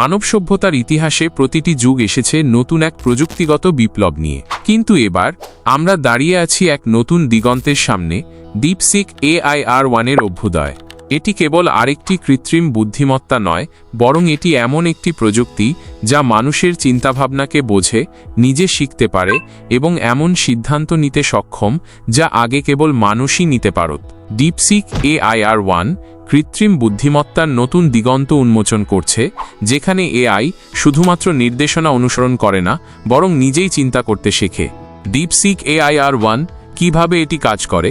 মানব সভ্যতার ইতিহাসে প্রতিটি যুগ এসেছে নতুন এক প্রযুক্তিগত বিপ্লব নিয়ে, কিন্তু এবার আমরা দাঁড়িয়ে আছি এক নতুন দিগন্তের সামনে, ডিপসিক AI-R1 এর অভ্যুদয়। এটি কেবল আরেকটি কৃত্রিম বুদ্ধিমত্তা নয়, বরং এটি এমন একটি প্রযুক্তি যা মানুষের চিন্তাভাবনাকে বোঝে, নিজে শিখতে পারে এবং এমন সিদ্ধান্ত নিতে সক্ষম যা আগে কেবল মানুষই নিতে পারত। ডিপসিক AI-R1 কৃত্রিম বুদ্ধিমত্তার নতুন দিগন্ত উন্মোচন করছে, যেখানে AI শুধুমাত্র নির্দেশনা অনুসরণ করে না, বরং নিজেই চিন্তা করতে শেখে। ডিপসিক AI-R1 কিভাবে এটি কাজ করে?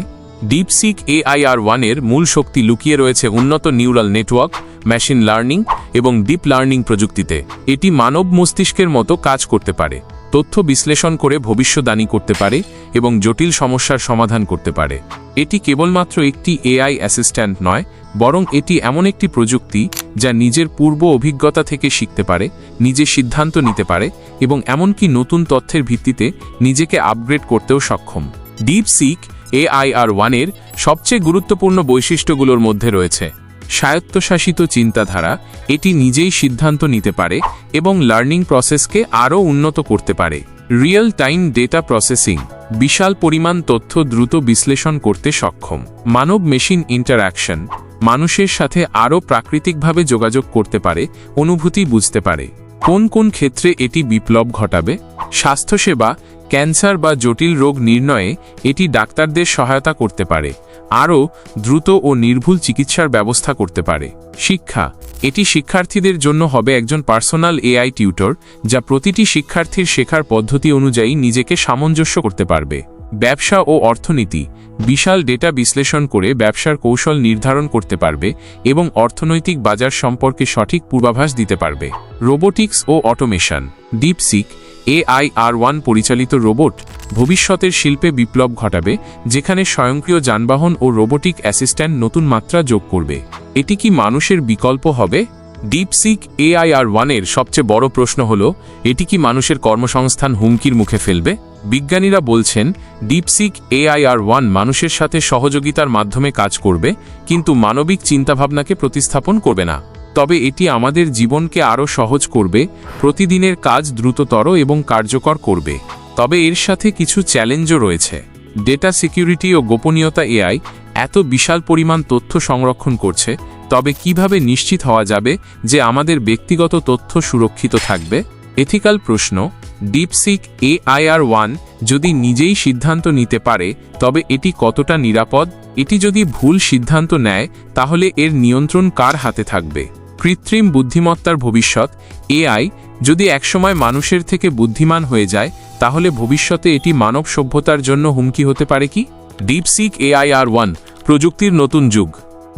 ডিপসিক AI-R1 এর মূল শক্তি লুকিয়ে রয়েছে উন্নত নিউরাল নেটওয়ার্ক, মেশিন লার্নিং এবং ডিপ লার্নিং প্রযুক্তিতে। এটি মানব মস্তিষ্কের মতো কাজ করতে পারে, তথ্য বিশ্লেষণ করে ভবিষ্যদ্বাণী করতে পারে এবং জটিল সমস্যার সমাধান করতে পারে। এটি কেবলমাত্র একটি AI অ্যাসিস্ট্যান্ট নয়, বরং এটি এমন একটি প্রযুক্তি যা নিজের পূর্ব অভিজ্ঞতা থেকে শিখতে পারে, নিজে সিদ্ধান্ত নিতে পারে এবং এমনকি নতুন তথ্যের ভিত্তিতে নিজেকে আপগ্রেড করতেও সক্ষম। ডিপসিক AI-R1 এর সবচেয়ে গুরুত্বপূর্ণ বৈশিষ্ট্যগুলোর মধ্যে রয়েছে স্বায়ত্তশাসিত চিন্তাধারা। এটি নিজেই সিদ্ধান্ত নিতে পারে এবং লার্নিং প্রসেসকে আরও উন্নত করতে পারে। রিয়েল টাইম ডেটা প্রসেসিং, বিশাল পরিমাণ তথ্য দ্রুত বিশ্লেষণ করতে সক্ষম। মানব মেশিন ইন্টারঅ্যাকশন, মানুষের সাথে আরও প্রাকৃতিকভাবে যোগাযোগ করতে পারে, অনুভূতি বুঝতে পারে। কোন কোন ক্ষেত্রে এটি বিপ্লব ঘটাবে? স্বাস্থ্যসেবা, ক্যান্সার বা জটিল রোগ নির্ণয়ে এটি ডাক্তারদের সহায়তা করতে পারে, আরও দ্রুত ও নির্ভুল চিকিৎসার ব্যবস্থা করতে পারে। শিক্ষা, এটি শিক্ষার্থীদের জন্য হবে একজন পার্সোনাল AI টিউটর, যা প্রতিটি শিক্ষার্থীর শেখার পদ্ধতি অনুযায়ী নিজেকে সামঞ্জস্য করতে পারবে। ব্যবসা ও অর্থনীতি, বিশাল ডেটা বিশ্লেষণ করে ব্যবসার কৌশল নির্ধারণ করতে পারবে এবং অর্থনৈতিক বাজার সম্পর্কে সঠিক পূর্বাভাস দিতে পারবে। রোবোটিক্স ও অটোমেশন, ডিপসিক AI-R1 পরিচালিত রোবট ভবিষ্যতের শিল্পে বিপ্লব ঘটাবে, যেখানে স্বয়ংক্রিয় যানবাহন ও রোবোটিক অ্যাসিস্ট্যান্ট নতুন মাত্রা যোগ করবে। এটি কি মানুষের বিকল্প হবে? ডিপসিক AI-R1 এর সবচেয়ে বড় প্রশ্ন হল, এটি কি মানুষের কর্মসংস্থান হুমকির মুখে ফেলবে? বিজ্ঞানীরা বলছেন ডিপসিক AI-R1 মানুষের সাথে সহযোগিতার মাধ্যমে কাজ করবে, কিন্তু মানবিক চিন্তাভাবনাকে প্রতিস্থাপন করবে না। তবে এটি আমাদের জীবনকে আরও সহজ করবে, প্রতিদিনের কাজ দ্রুততর এবং কার্যকর করবে। তবে এর সাথে কিছু চ্যালেঞ্জও রয়েছে। ডেটা সিকিউরিটি ও গোপনীয়তা। AI এত বিশাল পরিমাণ তথ্য সংরক্ষণ করছে, তবে কিভাবে নিশ্চিত হওয়া যাবে যে আমাদের ব্যক্তিগত তথ্য সুরক্ষিত থাকবে? এথিক্যাল প্রশ্ন, ডিপসিক AI-R1 যদি নিজেই সিদ্ধান্ত নিতে পারে, তবে এটি কতটা নিরাপদ? এটি যদি ভুল সিদ্ধান্ত নেয়, তাহলে এর নিয়ন্ত্রণ কার হাতে থাকবে? কৃত্রিম বুদ্ধিমত্তার ভবিষ্যৎ, AI যদি একসময় মানুষের থেকে বুদ্ধিমান হয়ে যায়, তাহলে ভবিষ্যতে এটি মানব সভ্যতার জন্য হুমকি হতে পারে কি? ডিপসিক AI-R1 প্রযুক্তির নতুন যুগ।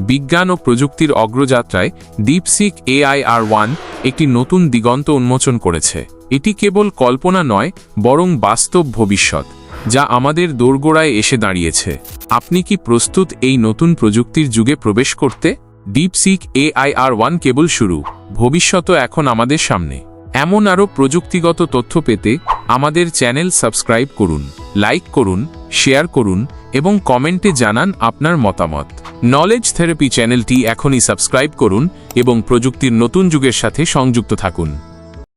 বিজ্ঞান ও প্রযুক্তির অগ্রযাত্রায় ডিপসিক AI-R1 একটি নতুন দিগন্ত উন্মোচন করেছে। এটি কেবল কল্পনা নয়, বরং বাস্তব ভবিষ্যৎ, যা আমাদের দোরগোড়ায় এসে দাঁড়িয়েছে। আপনি কি প্রস্তুত এই নতুন প্রযুক্তির যুগে প্রবেশ করতে? ডিপসিক AI-R1 কেবল শুরু, ভবিষ্যৎ এখন আমাদের সামনে। এমন আরও প্রযুক্তিগত তথ্য পেতে আমাদের চ্যানেল সাবস্ক্রাইব করুন, লাইক করুন, শেয়ার করুন এবং কমেন্টে জানান আপনার মতামত। নলেজ থেরাপি চ্যানেলটি এখনই সাবস্ক্রাইব করুন এবং প্রযুক্তির নতুন যুগের সাথে সংযুক্ত থাকুন।